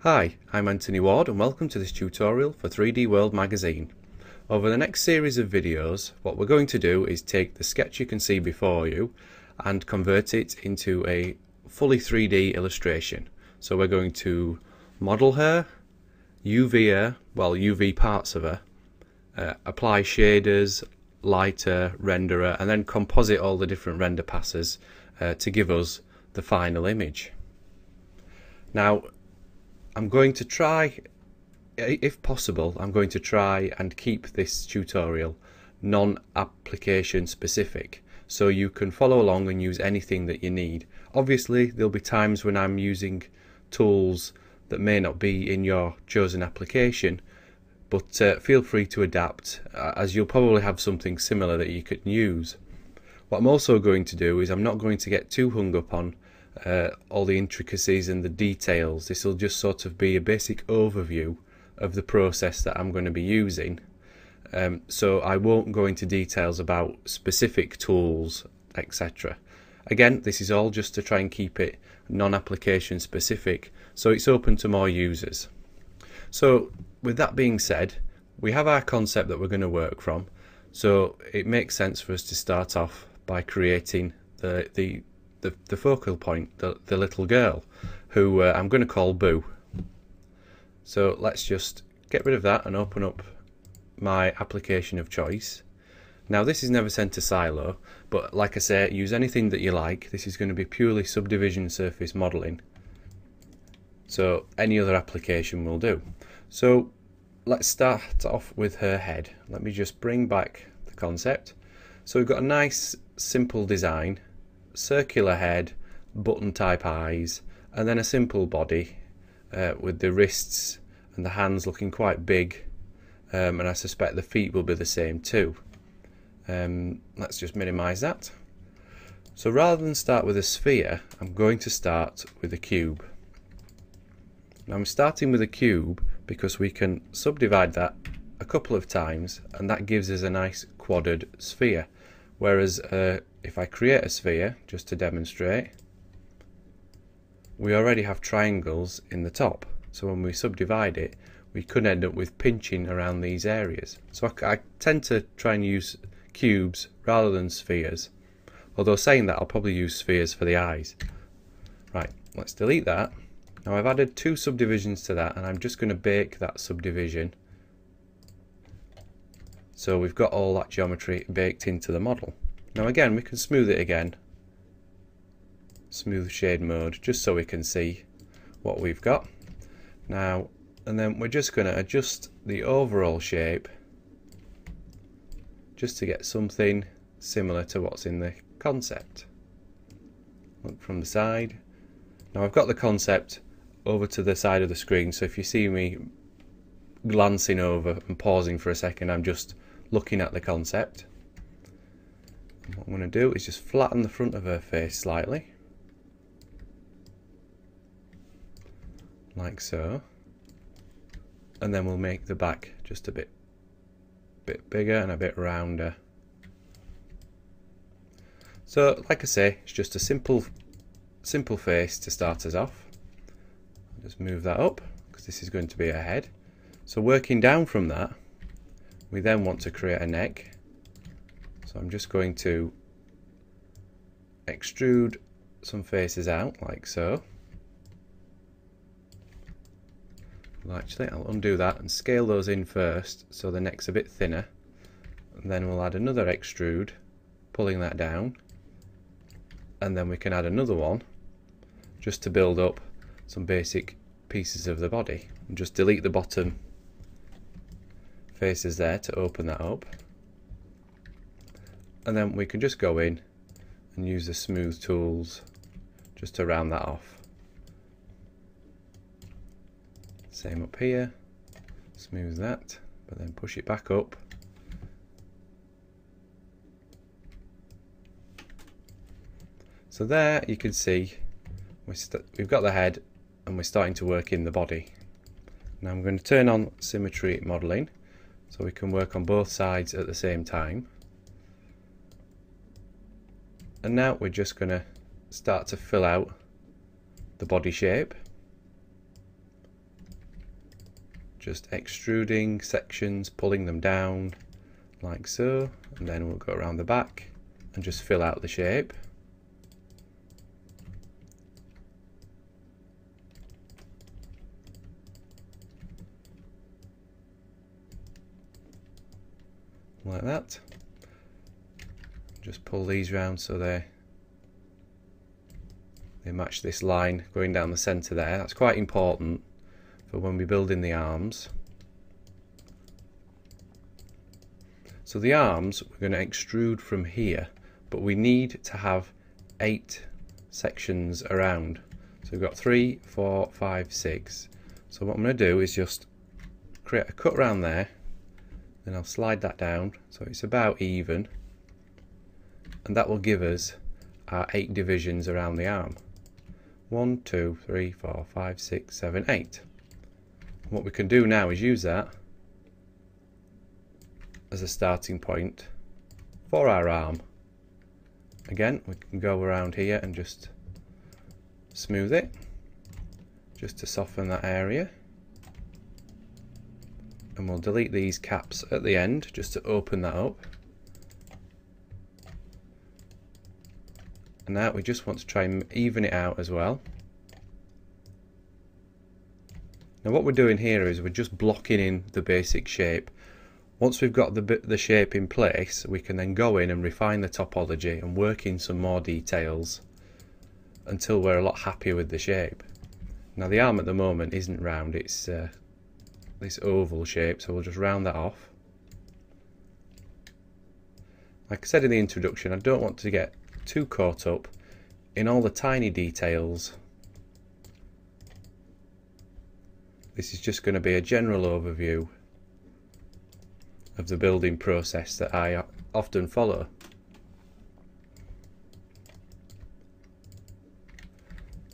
Hi, I'm Antony Ward and welcome to this tutorial for 3D World magazine. Over the next series of videos, what we're going to do is take the sketch you can see before you and convert it into a fully 3D illustration. So we're going to model her, UV her, well UV parts of her, apply shaders, lighter, render her, and then composite all the different render passes to give us the final image. Now, I'm going to try, if possible, I'm going to try and keep this tutorial non-application specific, so you can follow along and use anything that you need. Obviously, there'll be times when I'm using tools that may not be in your chosen application, but feel free to adapt, as you'll probably have something similar that you could use. What I'm also going to do is I'm not going to get too hung up on all the intricacies and the details. This will just sort of be a basic overview of the process that I'm going to be using. So I won't go into details about specific tools, etc. Again, this is all just to try and keep it non-application specific, so it's open to more users. So with that being said, we have our concept that we're going to work from, so it makes sense for us to start off by creating the focal point, the little girl, who I'm going to call Boo. So let's just get rid of that and open up my application of choice. Now this is never sent to Silo, but like I say, use anything that you like. This is going to be purely subdivision surface modelling, so any other application will do. So let's start off with her head. Let me just bring back the concept. So we've got a nice simple design, circular head, button type eyes, and then a simple body with the wrists and the hands looking quite big, and I suspect the feet will be the same too. Let's just minimize that. So rather than start with a sphere, I'm going to start with a cube. Now I'm starting with a cube because we can subdivide that a couple of times and that gives us a nice quadrant sphere, whereas if I create a sphere, just to demonstrate, we already have triangles in the top, so when we subdivide it we could end up with pinching around these areas. So I tend to try and use cubes rather than spheres, although saying that I'll probably use spheres for the eyes. Right, let's delete that. Now I've added two subdivisions to that and I'm just going to bake that subdivision, so we've got all that geometry baked into the model. Now again, we can smooth it again, smooth shade mode, just so we can see what we've got. Now, and then we're just going to adjust the overall shape just to get something similar to what's in the concept. Look from the side. Now I've got the concept over to the side of the screen, so if you see me glancing over and pausing for a second, I'm just looking at the concept. And what I'm going to do is just flatten the front of her face slightly, like so, and then we'll make the back just a bit bigger and a bit rounder. So like I say, it's just a simple face to start us off. I'll just move that up because this is going to be a head. So working down from that, we then want to create a neck. So I'm just going to extrude some faces out like so. Well, actually, I'll undo that and scale those in first so the neck's a bit thinner, and then we'll add another extrude, pulling that down, and then we can add another one just to build up some basic pieces of the body, and just delete the bottom faces there to open that up, and then we can just go in and use the smooth tools just to round that off. Same up here, smooth that, but then push it back up. So there you can see we've got the head and we're starting to work in the body. Now I'm going to turn on symmetry modelling so we can work on both sides at the same time. And now we're just going to start to fill out the body shape. just extruding sections, pulling them down like so, and then we'll go around the back and just fill out the shape. Like that. Just pull these round so they match this line going down the centre there. That's quite important for when we're building the arms. So the arms we're going to extrude from here, but we need to have 8 sections around. So we've got 3, 4, 5, 6. So what I'm going to do is just create a cut around there, then I'll slide that down so it's about even, and that will give us our 8 divisions around the arm. 1, 2, 3, 4, 5, 6, 7, 8. What we can do now is use that as a starting point for our arm. Again, we can go around here and just smooth it, just to soften that area. And we'll delete these caps at the end just to open that up. And now we just want to try and even it out as well. Now what we're doing here is we're just blocking in the basic shape. Once we've got the shape in place, we can then go in and refine the topology and work in some more details until we're a lot happier with the shape. Now the arm at the moment isn't round, it's this oval shape, so we'll just round that off. Like I said in the introduction, I don't want to get too caught up in all the tiny details. This is just going to be a general overview of the building process that I often follow.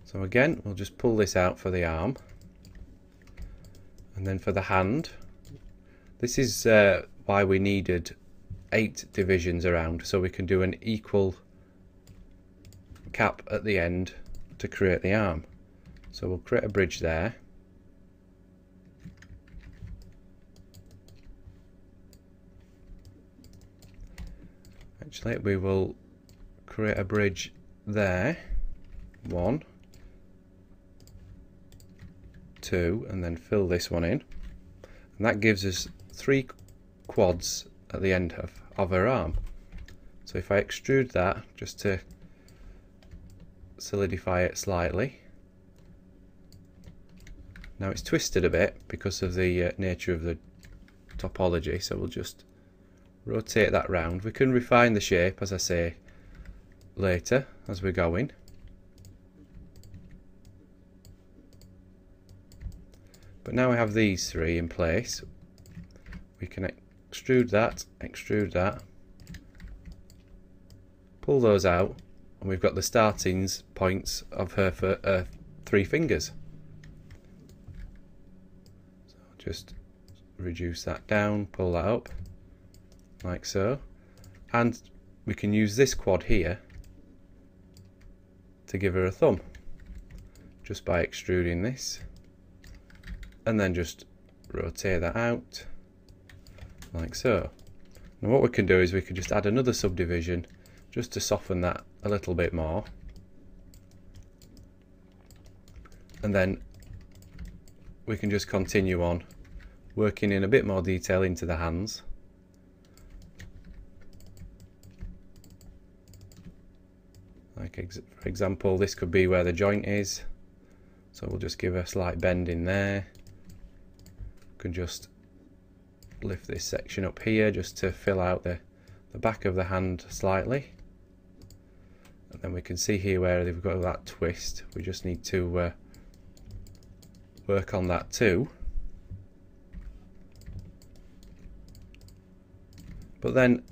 So again, we'll just pull this out for the arm, and then for the hand, this is why we needed 8 divisions around, so we can do an equal cap at the end to create the arm. So we'll create a bridge there. Actually, we will create a bridge there. 1, 2, and then fill this one in. And that gives us 3 quads at the end of her arm. So if I extrude that just to solidify it slightly. Now it's twisted a bit because of the nature of the topology, so we'll just rotate that round. We can refine the shape, as I say, later as we're going. But now we have these 3 in place, we can extrude that, pull those out, and we've got the starting points of her 3 fingers. So just reduce that down, pull that up, like so, and we can use this quad here to give her a thumb, just by extruding this, and then just rotate that out, like so. Now what we can do is we can just add another subdivision just to soften that a little bit more, and then we can just continue on working in a bit more detail into the hands. Like for example, this could be where the joint is, so we'll just give a slight bend in there. We can just lift this section up here just to fill out the back of the hand slightly, and then we can see here where they've got that twist. We just need to work on that too. But then,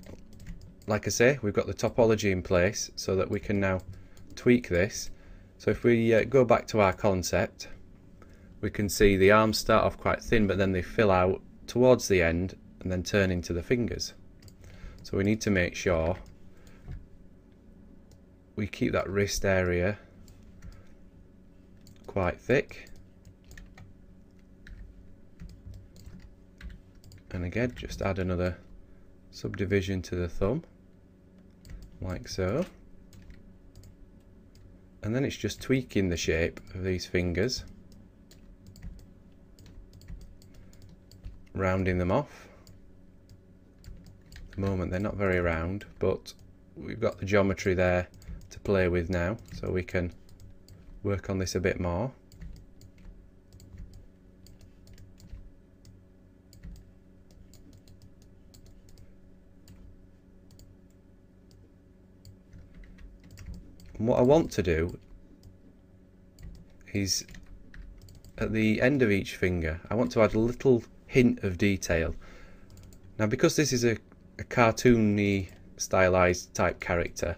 like I say, we've got the topology in place so that we can now tweak this. So if we go back to our concept, we can see the arms start off quite thin, but then they fill out towards the end and then turn into the fingers. So we need to make sure we keep that wrist area quite thick. And again, just add another subdivision to the thumb, like so. And then it's just tweaking the shape of these fingers, rounding them off. At the moment they're not very round, but we've got the geometry there to play with now, so we can work on this a bit more. And what I want to do is, at the end of each finger, I want to add a little hint of detail. Now, because this is a cartoony, stylized type character,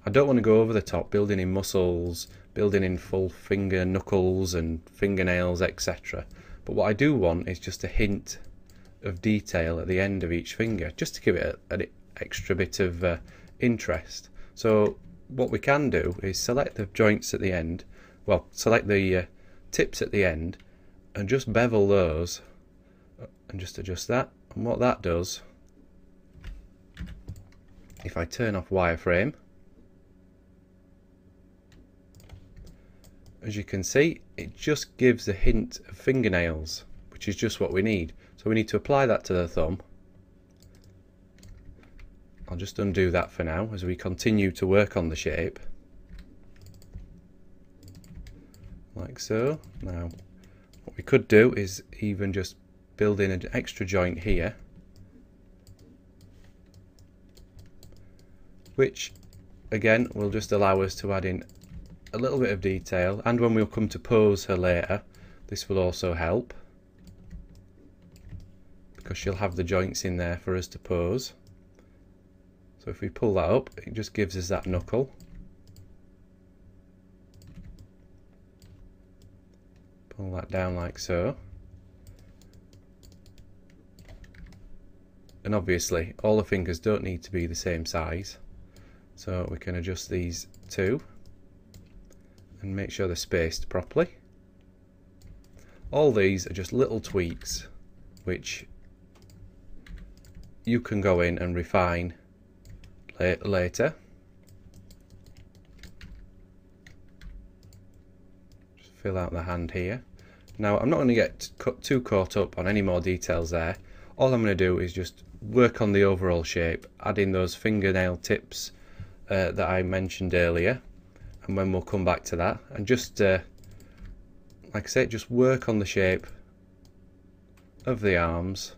I don't want to go over the top, building in muscles, building in full finger knuckles and fingernails, etc. But what I do want is just a hint of detail at the end of each finger, just to give it an extra bit of interest. So what we can do is select the joints at the end, well, select the tips at the end, and just bevel those, and just adjust that. And what that does, if I turn off wireframe, as you can see, it just gives a hint of fingernails, which is just what we need. So we need to apply that to the thumb. I'll just undo that for now as we continue to work on the shape, like so. Now what we could do is even just build in an extra joint here, which again will just allow us to add in a little bit of detail, and when we'll come to pose her later, this will also help, because she'll have the joints in there for us to pose. So if we pull that up, it just gives us that knuckle. Pull that down like so. And obviously all the fingers don't need to be the same size, so we can adjust these too and make sure they're spaced properly. All these are just little tweaks which you can go in and refine later. Just fill out the hand here. Now I'm not going to get too caught up on any more details there. All I'm going to do is just work on the overall shape, add in those fingernail tips that I mentioned earlier, and when we'll come back to that, and just like I said, just work on the shape of the arms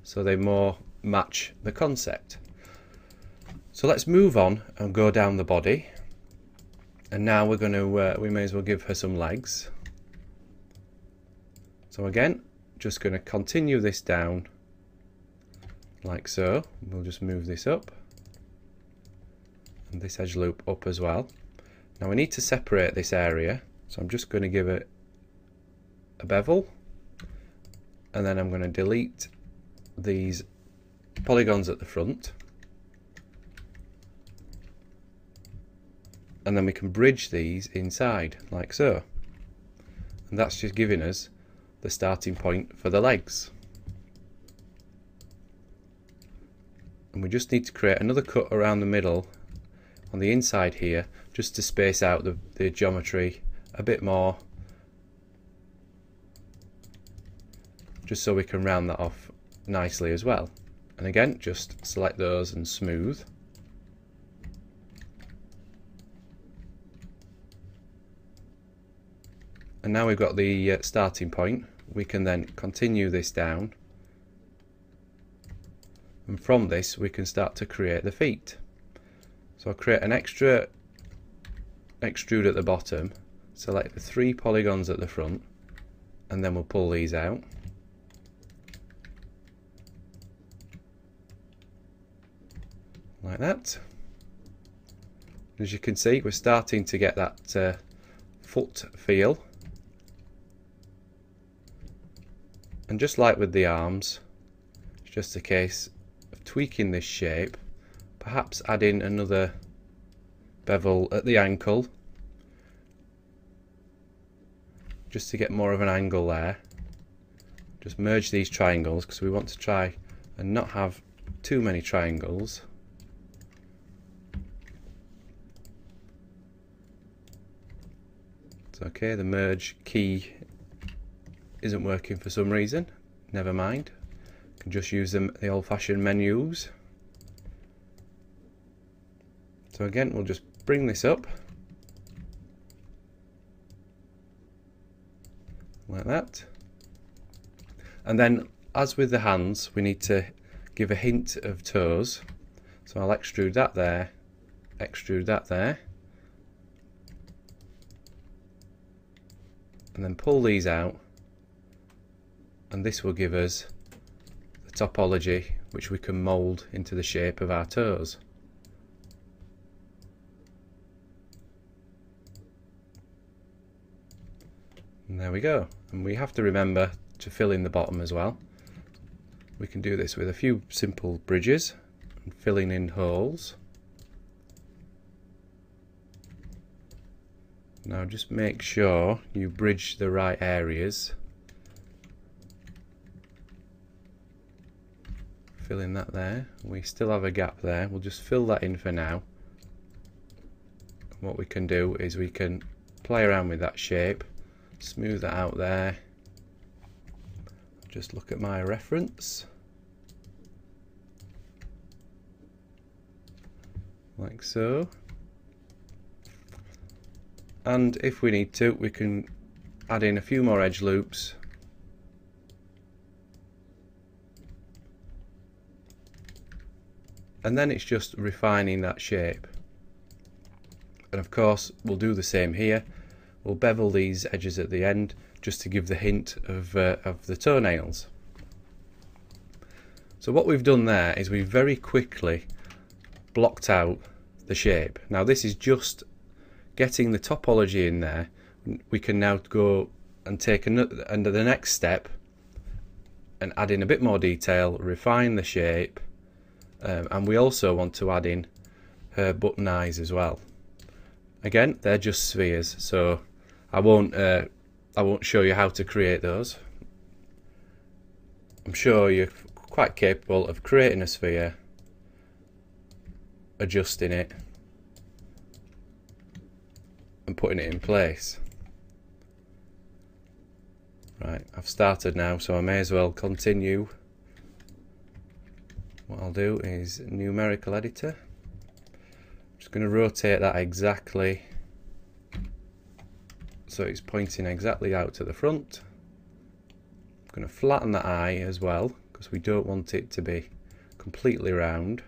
so they more match the concept. So let's move on and go down the body, and now we're going to we may as well give her some legs. So again, just going to continue this down like so. We'll just move this up and this edge loop up as well. Now we need to separate this area, so I'm just going to give it a bevel, and then I'm going to delete these polygons at the front, and then we can bridge these inside like so, and that's just giving us the starting point for the legs. And we just need to create another cut around the middle on the inside here, just to space out the geometry a bit more, just so we can round that off nicely as well. And again, just select those and smooth. And now we've got the starting point, we can then continue this down, and from this we can start to create the feet. So I'll create an extra extrude at the bottom, select the 3 polygons at the front, and then we'll pull these out. Like that. As you can see, we're starting to get that foot feel. And just like with the arms, it's just a case of tweaking this shape, perhaps adding another bevel at the ankle, just to get more of an angle there. Just merge these triangles because we want to try and not have too many triangles. It's okay, the merge key isn't working for some reason. Never mind. You can just use the old-fashioned menus. So again, we'll just bring this up like that, and then as with the hands we need to give a hint of toes, so I'll extrude that there, extrude that there, and then pull these out, and this will give us the topology which we can mould into the shape of our toes. And there we go, and we have to remember to fill in the bottom as well. We can do this with a few simple bridges and filling in holes. Now just make sure you bridge the right areas. Fill in that there. We still have a gap there. We'll just fill that in for now. What we can do is we can play around with that shape. Smooth that out there. Just look at my reference. Like so. And if we need to, we can add in a few more edge loops. And then it's just refining that shape. And of course, we'll do the same here. We'll bevel these edges at the end just to give the hint of the toenails. So what we've done there is we've very quickly blocked out the shape. Now this is just getting the topology in there. We can now go and take the next step and add in a bit more detail, refine the shape, and we also want to add in her button eyes as well. Again, they're just spheres, so I won't show you how to create those. I'm sure you're quite capable of creating a sphere, adjusting it, and putting it in place. Right, I've started now, so I may as well continue. What I'll do is numerical editor. I'm just going to rotate that exactly so it's pointing exactly out to the front. I'm going to flatten that eye as well because we don't want it to be completely round,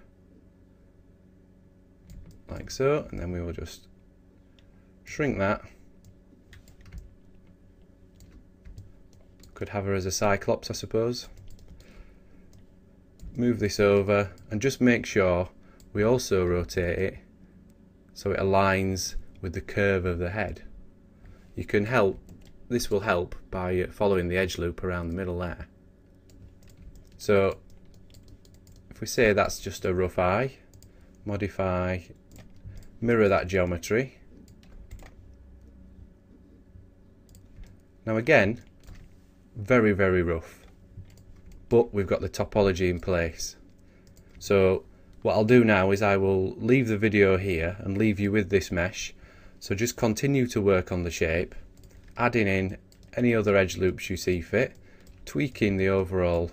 like so, and then we will just shrink that. Could have her as a cyclops, I suppose. Move this over and just make sure we also rotate it so it aligns with the curve of the head. You can help, this will help by following the edge loop around the middle there. So if we say that's just a rough eye, modify, mirror that geometry. Now again, very, very rough, but we've got the topology in place. So what I'll do now is I will leave the video here and leave you with this mesh. So just continue to work on the shape, adding in any other edge loops you see fit, tweaking the overall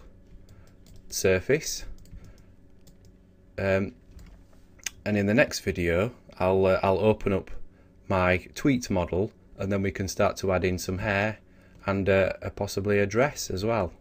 surface, and in the next video I'll open up my tweaked model, and then we can start to add in some hair and possibly a dress as well.